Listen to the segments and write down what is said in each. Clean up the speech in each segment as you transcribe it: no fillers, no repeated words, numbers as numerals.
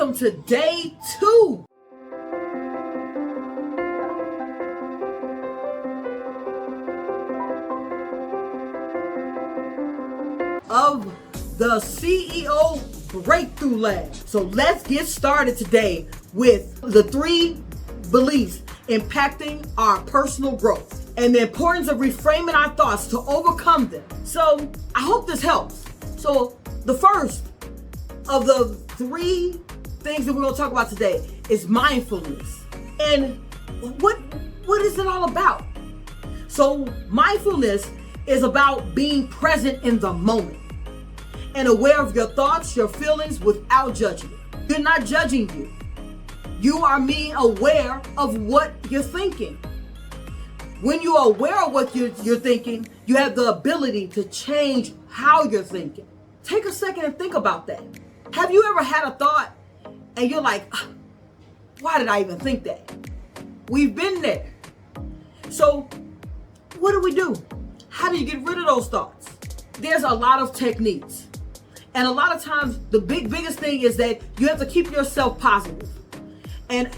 welcome to day 2 of the CEO Breakthrough Lab. So let's get started today with the 3 beliefs impacting our personal growth and the importance of reframing our thoughts to overcome them. So I hope this helps. So the first of the 3 things that we're going to talk about today is mindfulness. And what is it all about? So mindfulness is about being present in the moment and aware of your thoughts, your feelings without judgment. You're not judging you. You are being aware of what you're thinking. When you are aware of what you're thinking, you have the ability to change how you're thinking. Take a second and think about that. Have you ever had a thought and you're like, why did I even think that? We've been there. So what do? How do you get rid of those thoughts? There's a lot of techniques. And a lot of times the biggest thing is that you have to keep yourself positive. And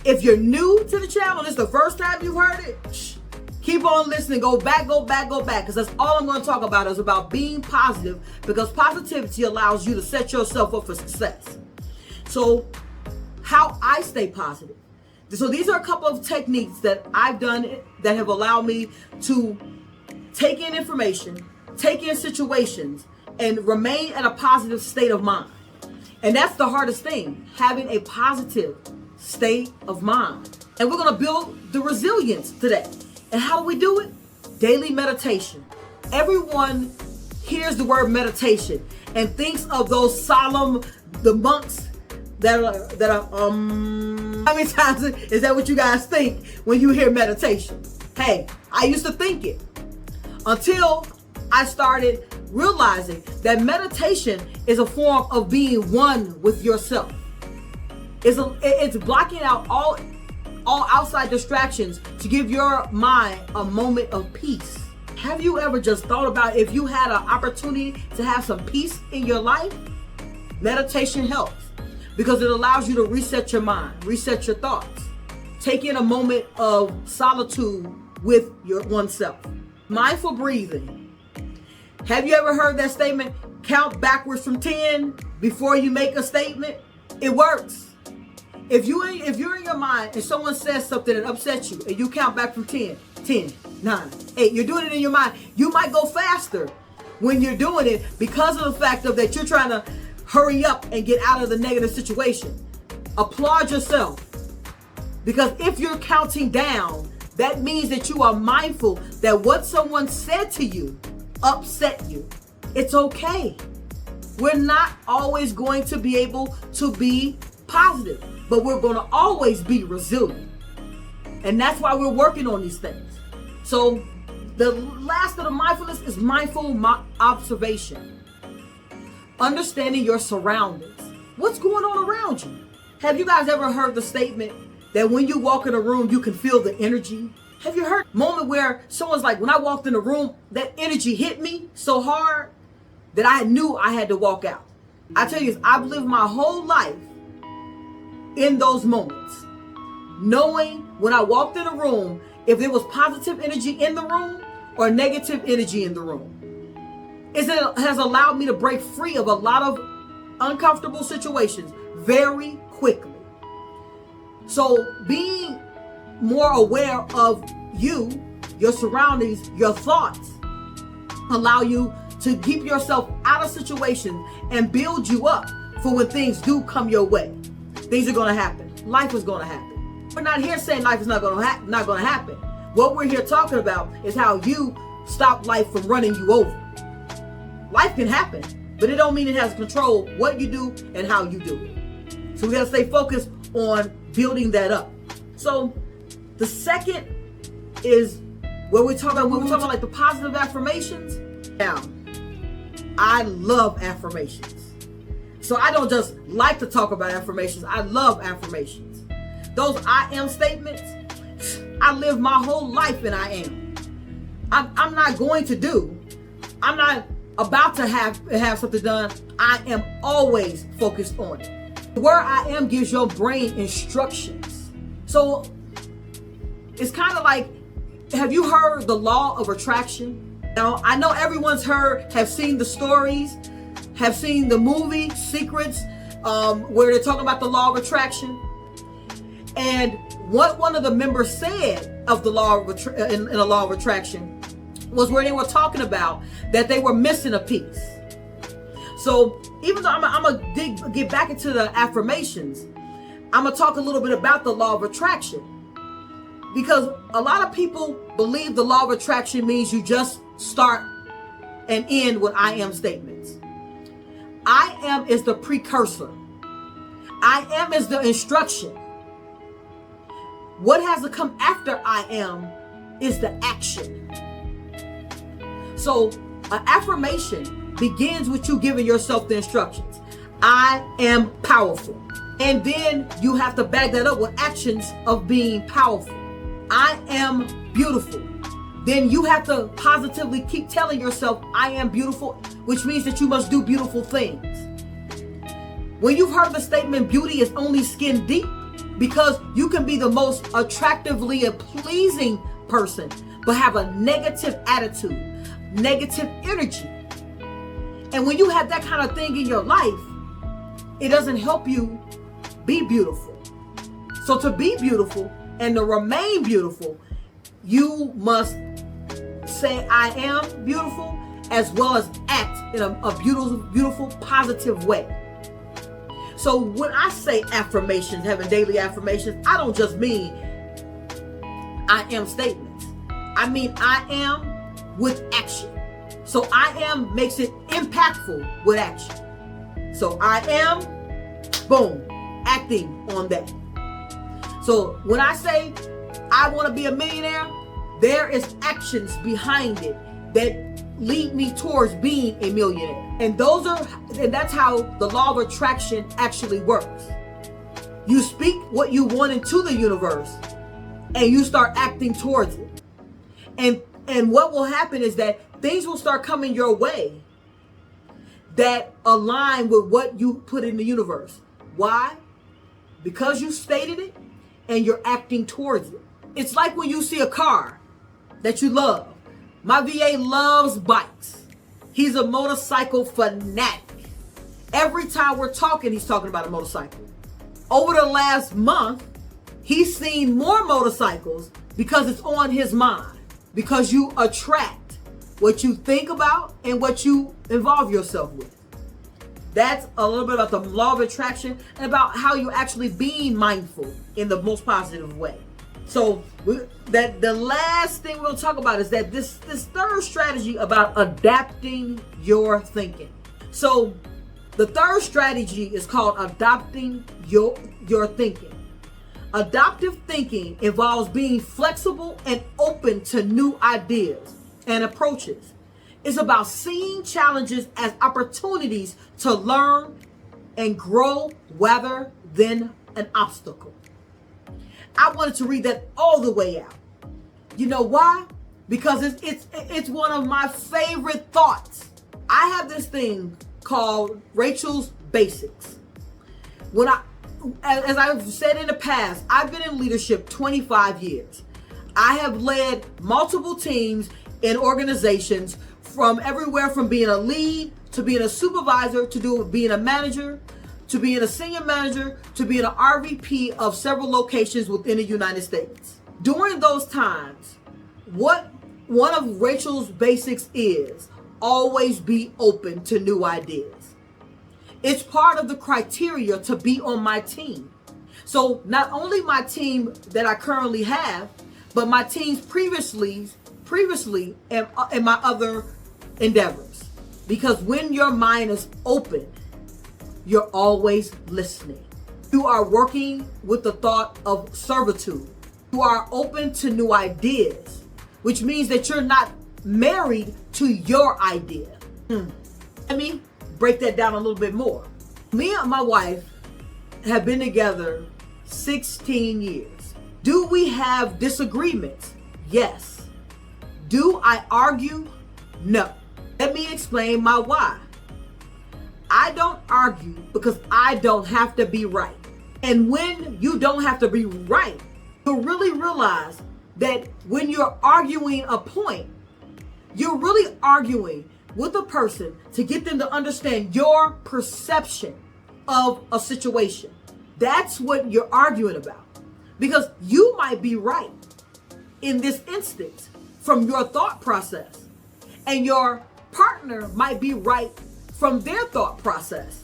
if you're new to the channel, this is the first time you've heard it, keep on listening, go back, because that's all I'm going to talk about is about being positive, because positivity allows you to set yourself up for success. So how I stay positive. So these are a couple of techniques that I've done that have allowed me to take in information, take in situations, and remain in a positive state of mind. And that's the hardest thing, having a positive state of mind. And we're going to build the resilience today. And how do we do it? Daily meditation. Everyone hears the word meditation and thinks of those solemn, the monks that are how many times is that what you guys think when you hear meditation? Hey, I used to think it until I started realizing that meditation is a form of being one with yourself. It's blocking out all outside distractions to give your mind a moment of peace. Have you ever just thought about if you had an opportunity to have some peace in your life? Meditation helps because it allows you to reset your mind, reset your thoughts, take in a moment of solitude with oneself. Mindful breathing. Have you ever heard that statement, count backwards from 10 before you make a statement? It works. If you're in your mind and someone says something that upsets you and you count back from 10, 9, 8, you're doing it in your mind, you might go faster when you're doing it because of the fact of that you're trying to hurry up and get out of the negative situation. Applaud yourself, because if you're counting down, that means that you are mindful that what someone said to you upset you. It's okay. We're not always going to be able to be positive, but we're going to always be resilient. And that's why we're working on these things. So the last of the mindfulness is mindful observation. Understanding your surroundings. What's going on around you? Have you guys ever heard the statement that when you walk in a room, you can feel the energy? Have you heard a moment where someone's like, when I walked in the room, that energy hit me so hard that I knew I had to walk out? I tell you, I've lived my whole life in those moments, knowing when I walked in a room, if there was positive energy in the room or negative energy in the room. It has allowed me to break free of a lot of uncomfortable situations very quickly. So being more aware of you, your surroundings, your thoughts, allow you to keep yourself out of situations and build you up for when things do come your way. Things are going to happen. Life is going to happen. We're not here saying life is not going to happen. What we're here talking about is how you stop life from running you over. Life can happen, but it don't mean it has control what you do and how you do it. So we got to stay focused on building that up. So the second is when we're talking about like the positive affirmations. Now, I love affirmations. So I don't just like to talk about affirmations. I love affirmations. Those I am statements, I live my whole life in I am. I'm not going to do. I'm not about to have something done. I am always focused on it. Where I am gives your brain instructions. So it's kind of like, have you heard the law of attraction? Now, I know everyone's have seen the stories, have seen the movie Secrets, where they're talking about the law of attraction. And what one of the members said of the law of in the law of attraction was where they were talking about that they were missing a piece. So even though I'm gonna get back into the affirmations, I'm gonna talk a little bit about the law of attraction, because a lot of people believe the law of attraction means you just start and end with I am statements. I am is the precursor. I am is the instruction. What has to come after I am is the action. So an affirmation begins with you giving yourself the instructions. I am powerful. And then you have to back that up with actions of being powerful. I am beautiful. Then you have to positively keep telling yourself, I am beautiful, which means that you must do beautiful things. When you've heard the statement, beauty is only skin deep, because you can be the most attractively and pleasing person, but have a negative attitude, negative energy. And when you have that kind of thing in your life, it doesn't help you be beautiful. So to be beautiful and to remain beautiful, you must say I am beautiful, as well as act in a beautiful, positive way. So when I say affirmations, having daily affirmations, I don't just mean I am statements. I mean I am with action. So I am makes it impactful with action. So I am, boom, acting on that. So when I say I want to be a millionaire, there is actions behind it that lead me towards being a millionaire. And that's how the law of attraction actually works. You speak what you want into the universe and you start acting towards it. And what will happen is that things will start coming your way that align with what you put in the universe. Why? Because you stated it and you're acting towards it. It's like when you see a car that you love. My VA loves bikes. He's a motorcycle fanatic. Every time we're talking, he's talking about a motorcycle. Over the last month, he's seen more motorcycles because it's on his mind. Because you attract what you think about and what you involve yourself with. That's a little bit about the law of attraction and about how you're actually being mindful in the most positive way. So the last thing we're going to talk about is that this third strategy about adapting your thinking. So the third strategy is called adopting your thinking. Adaptive thinking involves being flexible and open to new ideas and approaches. It's about seeing challenges as opportunities to learn and grow rather than an obstacle. I wanted to read that all the way out. You know why? Because it's one of my favorite thoughts. I have this thing called Rachel's Basics. As I've said in the past, I've been in leadership 25 years. I have led multiple teams in organizations, from everywhere from being a lead to being a supervisor to being a manager to being a senior manager to being an RVP of several locations within the United States. During those times, what one of Rachel's basics is always be open to new ideas. It's part of the criteria to be on my team. So not only my team that I currently have, but my teams previously and my other endeavors. Because when your mind is open, you're always listening. You are working with the thought of servitude. You are open to new ideas, which means that you're not married to your idea. Let me break that down a little bit more. Me and my wife have been together 16 years. Do we have disagreements? Yes. Do I argue? No. Let me explain my why. I don't argue because I don't have to be right. And when you don't have to be right, you'll really realize that when you're arguing a point, you're really arguing with a person to get them to understand your perception of a situation. That's what you're arguing about. Because you might be right in this instance from your thought process, and your partner might be right from their thought process,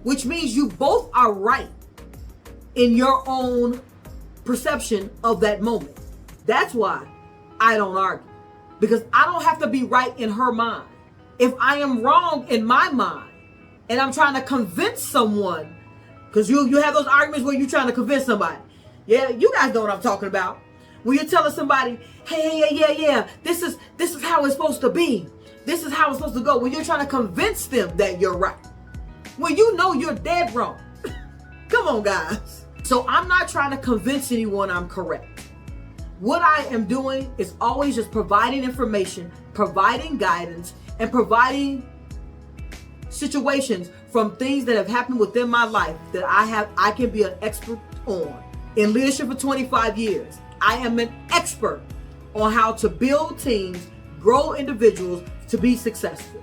which means you both are right in your own perception of that moment. That's why I don't argue, because I don't have to be right in her mind. If I am wrong in my mind and I'm trying to convince someone, because you have those arguments where you're trying to convince somebody. Yeah, you guys know what I'm talking about. When you're telling somebody, hey, yeah, this is how it's supposed to be. This is how it's supposed to go. When you're trying to convince them that you're right, when you know you're dead wrong. Come on, guys. So I'm not trying to convince anyone I'm correct. What I am doing is always just providing information, providing guidance, and providing situations from things that have happened within my life that I can be an expert on. In leadership for 25 years, I am an expert on how to build teams, grow individuals to be successful.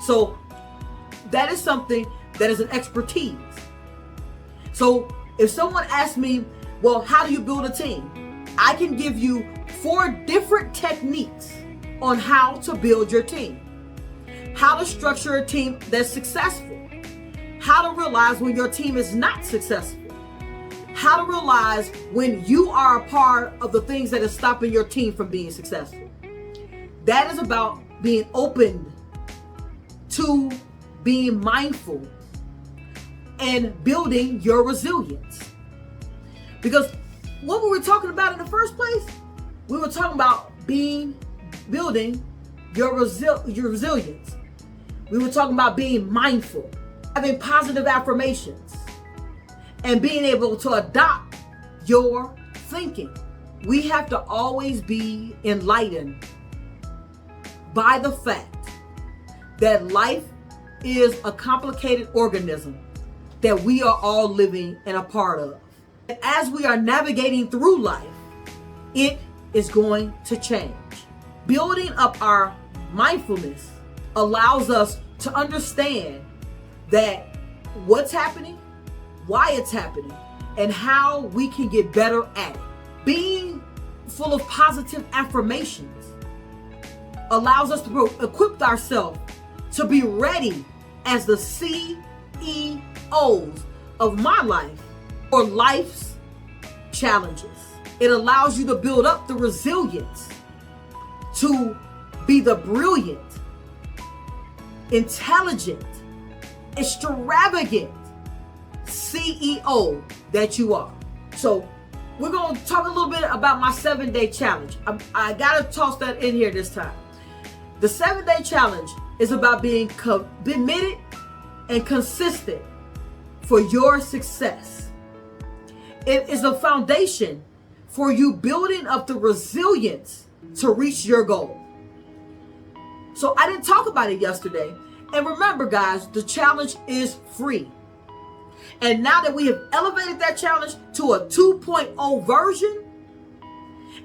So that is something that is an expertise. So if someone asks me, well, how do you build a team? I can give you 4 different techniques on how to build your team. How to structure a team that's successful. How to realize when your team is not successful. How to realize when you are a part of the things that is stopping your team from being successful. That is about being open to being mindful and building your resilience. Because what were we talking about in the first place? We were talking about building your resilience. We were talking about being mindful, having positive affirmations, and being able to adopt your thinking. We have to always be enlightened by the fact that life is a complicated organism that we are all living and a part of. And as we are navigating through life, it is going to change. Building up our mindfulness allows us to understand that what's happening, why it's happening, and how we can get better at it. Being full of positive affirmations allows us to equip ourselves to be ready as the CEOs of my life for life's challenges. It allows you to build up the resilience to be the brilliant, intelligent, extravagant CEO that you are. So we're going to talk a little bit about my 7-day challenge. I got to toss that in here this time. The 7-day challenge is about being committed and consistent for your success. It is a foundation for you building up the resilience to reach your goal. So I didn't talk about it yesterday. And remember, guys, the challenge is free. And now that we have elevated that challenge to a 2.0 version,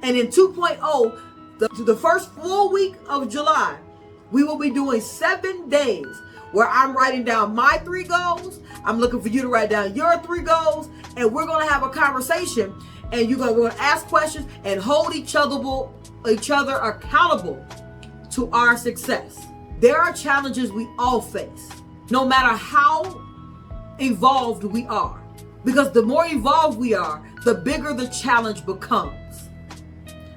and in 2.0, the first full week of July, we will be doing 7 days where I'm writing down my 3 goals. I'm looking for you to write down your 3 goals, and we're going to have a conversation, and we're going to ask questions and hold each other accountable to our success. There are challenges we all face, no matter how evolved we are, because the more evolved we are, the bigger the challenge becomes,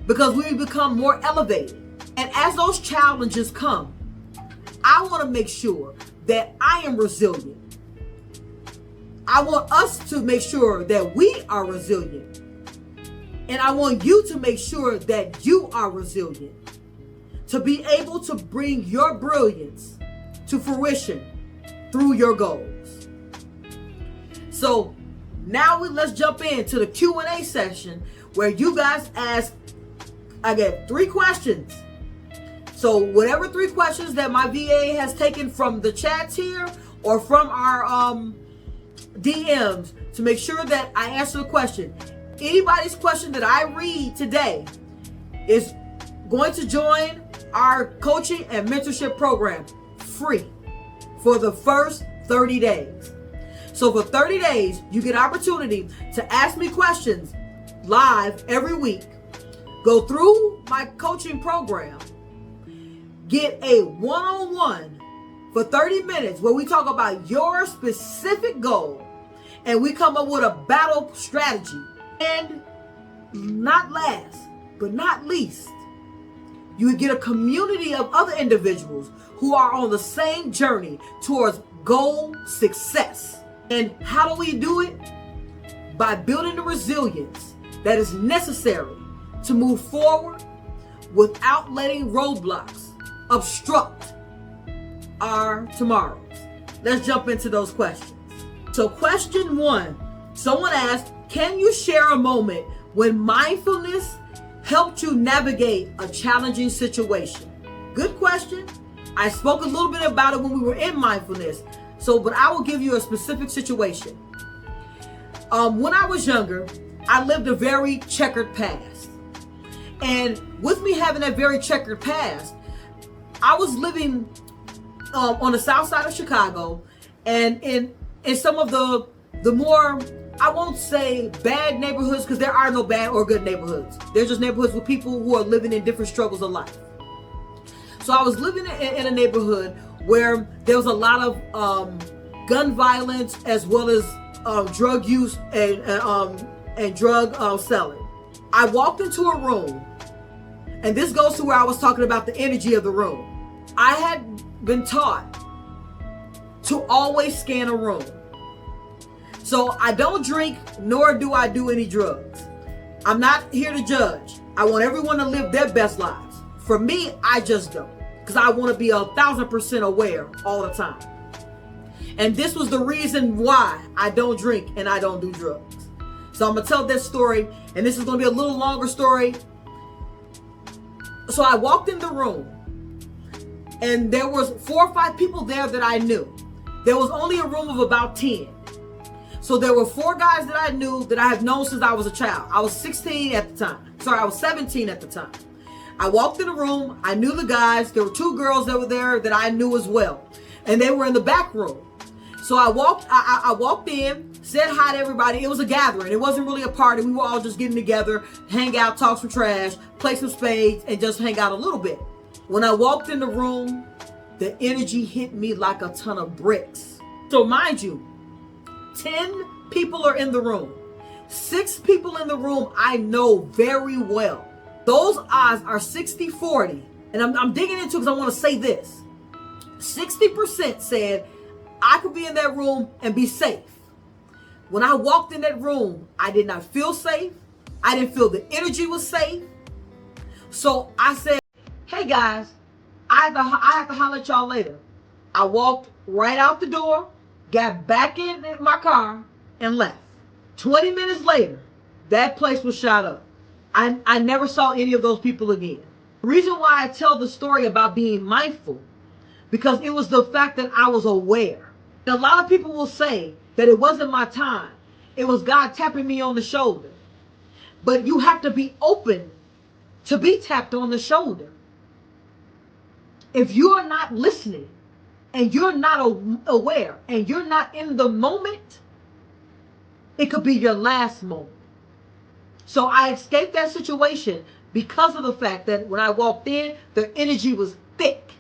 because we become more elevated. And as those challenges come, I want to make sure that I am resilient. I want us to make sure that we are resilient, and I want you to make sure that you are resilient to be able to bring your brilliance to fruition through your goals. So now let's jump into the Q&A session where you guys ask. I get 3 questions So whatever 3 questions that my VA has taken from the chats here or from our DMs, to make sure that I answer the question. Anybody's question that I read today is going to join our coaching and mentorship program free for the first 30 days. So for 30 days, you get opportunity to ask me questions live every week. Go through my coaching program. Get a one-on-one for 30 minutes where we talk about your specific goal and we come up with a battle strategy. And not last, but not least, you get a community of other individuals who are on the same journey towards goal success. And how do we do it? By building the resilience that is necessary to move forward without letting roadblocks obstruct our tomorrows. Let's jump into those questions. So question 1, someone asked, can you share a moment when mindfulness helped you navigate a challenging situation? Good question. I spoke a little bit about it when we were in mindfulness. But I will give you a specific situation. When I was younger, I lived a very checkered past. And with me having that very checkered past, I was living on the south side of Chicago, and in some of the more, I won't say bad neighborhoods, because there are no bad or good neighborhoods. They're just neighborhoods with people who are living in different struggles of life. So I was living in a neighborhood where there was a lot of gun violence as well as drug use and drug selling. I walked into a room, and this goes to where I was talking about the energy of the room. I had been taught to always scan a room. So I don't drink, nor do I do any drugs. I'm not here to judge. I want everyone to live their best lives. For me, I just don't, because I want to be 1,000% aware all the time. And this was the reason why I don't drink and I don't do drugs. So I'm going to tell this story, and this is going to be a little longer story. So I walked in the room, and there was 4 or 5 people there that I knew. There was only a room of about 10. So there were 4 guys that I knew that I have known since I was a child. I was 16 at the time. Sorry, I was 17 at the time. I walked in the room. I knew the guys. There were 2 girls that were there that I knew as well. And they were in the back room. So I walked in, said hi to everybody. It was a gathering. It wasn't really a party. We were all just getting together, hang out, talk some trash, play some spades, and just hang out a little bit. When I walked in the room, the energy hit me like a ton of bricks. So mind you, 10 people are in the room. 6 people in the room I know very well. Those odds are 60-40. And I'm digging into it because I want to say this. 60% said I could be in that room and be safe. When I walked in that room, I did not feel safe. I didn't feel the energy was safe. So I said, hey guys, I have to holler at y'all later. I walked right out the door, got back in my car, and left. 20 minutes later, that place was shot up. I never saw any of those people again. The reason why I tell the story about being mindful, because it was the fact that I was aware. And a lot of people will say that it wasn't my time. It was God tapping me on the shoulder. But you have to be open to be tapped on the shoulder. If you're not listening and you're not aware and you're not in the moment, it could be your last moment. So I escaped that situation because of the fact that when I walked in, the energy was thick.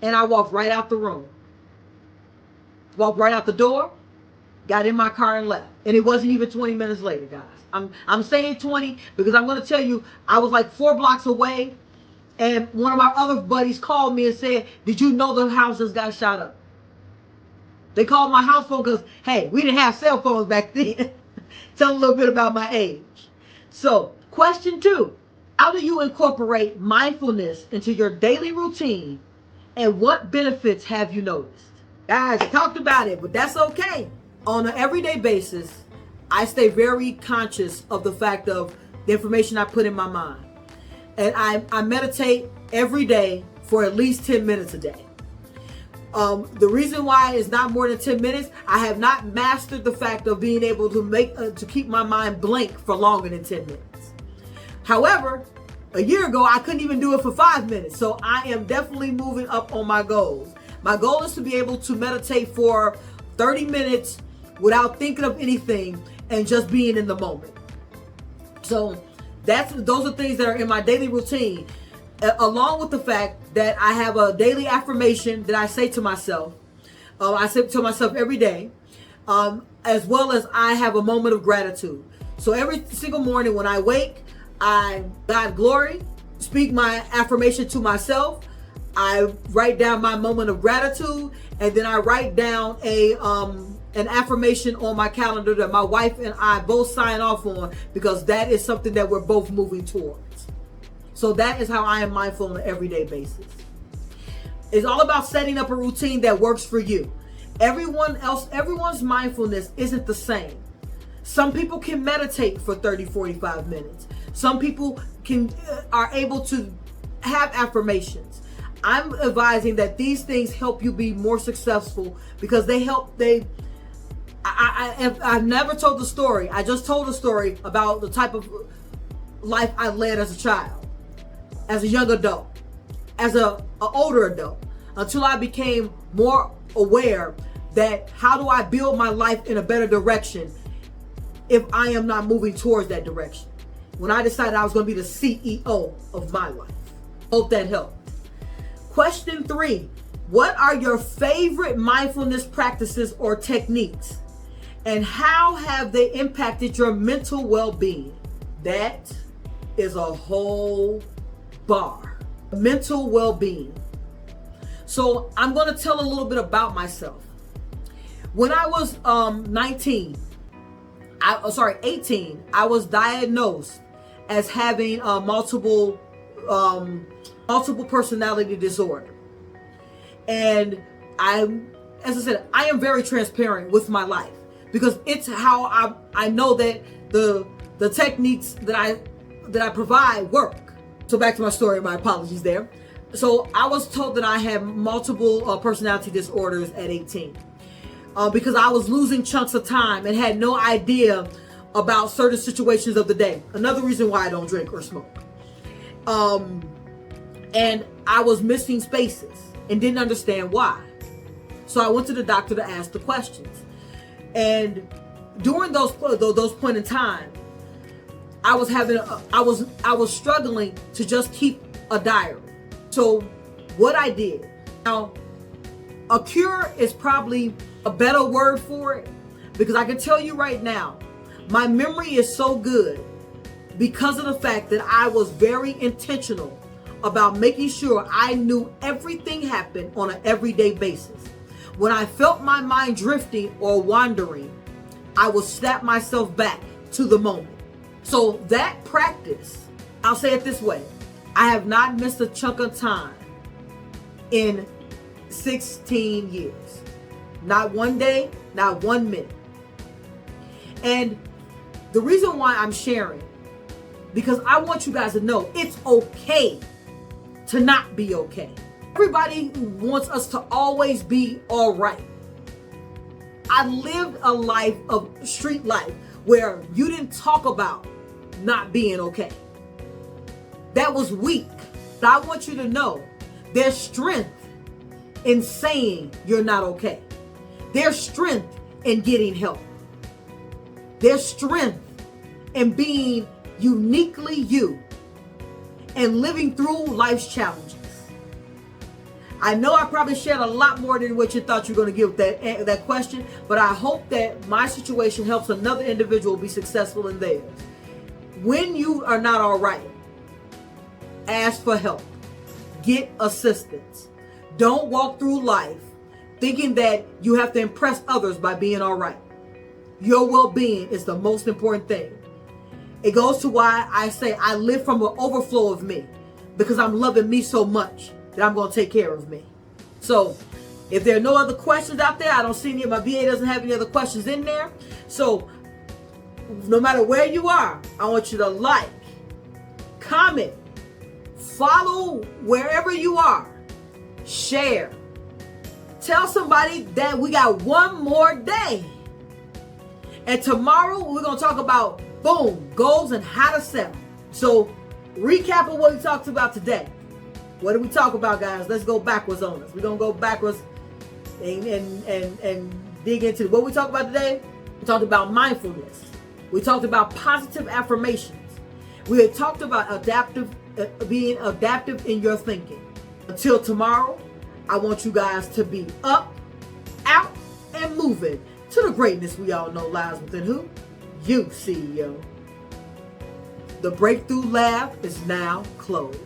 And I walked right out the room. Walked right out the door, got in my car and left. And it wasn't even 20 minutes later, guys. I'm saying 20 because I'm going to tell you, I was like 4 blocks away. And one of my other buddies called me and said, did you know the house just got shot up? They called my house phone because, hey, we didn't have cell phones back then. Tell a little bit about my age. So, question 2. How do you incorporate mindfulness into your daily routine? And what benefits have you noticed? Guys, I talked about it, but that's okay. On an everyday basis, I stay very conscious of the fact of the information I put in my mind. And I meditate every day for at least 10 minutes a day. The reason why it's not more than 10 minutes, I have not mastered the fact of being able to keep my mind blank for longer than 10 minutes. However, a year ago, I couldn't even do it for 5 minutes. So I am definitely moving up on my goals. My goal is to be able to meditate for 30 minutes without thinking of anything and just being in the moment. So those are things that are in my daily routine, along with the fact that I have a daily affirmation that I say to myself. I say to myself every day, as well as I have a moment of gratitude. So every single morning when I wake, I God glory, speak my affirmation to myself. I write down my moment of gratitude, and then I write down an affirmation on my calendar that my wife and I both sign off on, because that is something that we're both moving towards. So that is how I am mindful on an everyday basis. It's all about setting up a routine that works for you. Everyone's mindfulness isn't the same. Some people can meditate for 30, 45 minutes. Some people are able to have affirmations. I'm advising that these things help you be more successful, because I've never told the story. I just told a story about the type of life I led as a child, as a young adult, as an older adult, until I became more aware that how do I build my life in a better direction if I am not moving towards that direction. When I decided I was going to be the CEO of my life. Hope that helped. Question 3. What are your favorite mindfulness practices or techniques? And how have they impacted your mental well-being? That is a whole bar. Mental well-being. So I'm going to tell a little bit about myself. When I was 18, I was diagnosed as having multiple personality disorder. And as I said, I am very transparent with my life, because it's how I know that the techniques that I provide work. So back to my story, my apologies there. So I was told that I had multiple personality disorders at 18. Because I was losing chunks of time and had no idea about certain situations of the day. Another reason why I don't drink or smoke. And I was missing spaces and didn't understand why. So I went to the doctor to ask the questions. And during those point in time, I was struggling to just keep a diary. So what I did, now a cure is probably a better word for it, because I can tell you right now, my memory is so good because of the fact that I was very intentional about making sure I knew everything happened on an everyday basis. When I felt my mind drifting or wandering, I would snap myself back to the moment. So that practice, I'll say it this way, I have not missed a chunk of time in 16 years. Not one day, not 1 minute. And the reason why I'm sharing, because I want you guys to know it's okay to not be okay. Everybody wants us to always be all right. I lived a life of street life where you didn't talk about not being okay. That was weak. But I want you to know there's strength in saying you're not okay. There's strength in getting help. There's strength in being uniquely you and living through life's challenges. I know I probably shared a lot more than what you thought you were going to give that question, but I hope that my situation helps another individual be successful in theirs. When you are not all right, ask for help. Get assistance. Don't walk through life thinking that you have to impress others by being all right. Your well-being is the most important thing. It goes to why I say I live from an overflow of me, because I'm loving me so much that I'm going to take care of me. So if there are no other questions out there, I don't see any, my VA doesn't have any other questions in there. So no matter where you are, I want you to like, comment, follow wherever you are. Share. Tell somebody that we got one more day. And tomorrow we're going to talk about, boom, goals and how to set them. So recap of what we talked about today. What did we talk about, guys? Let's go backwards on this. We're going to go backwards and dig into what we talked about today. We talked about mindfulness. We talked about positive affirmations. We had talked about being adaptive in your thinking. Until tomorrow, I want you guys to be up, out, and moving to the greatness we all know lies within who? You, CEO. The Breakthrough Lab is now closed.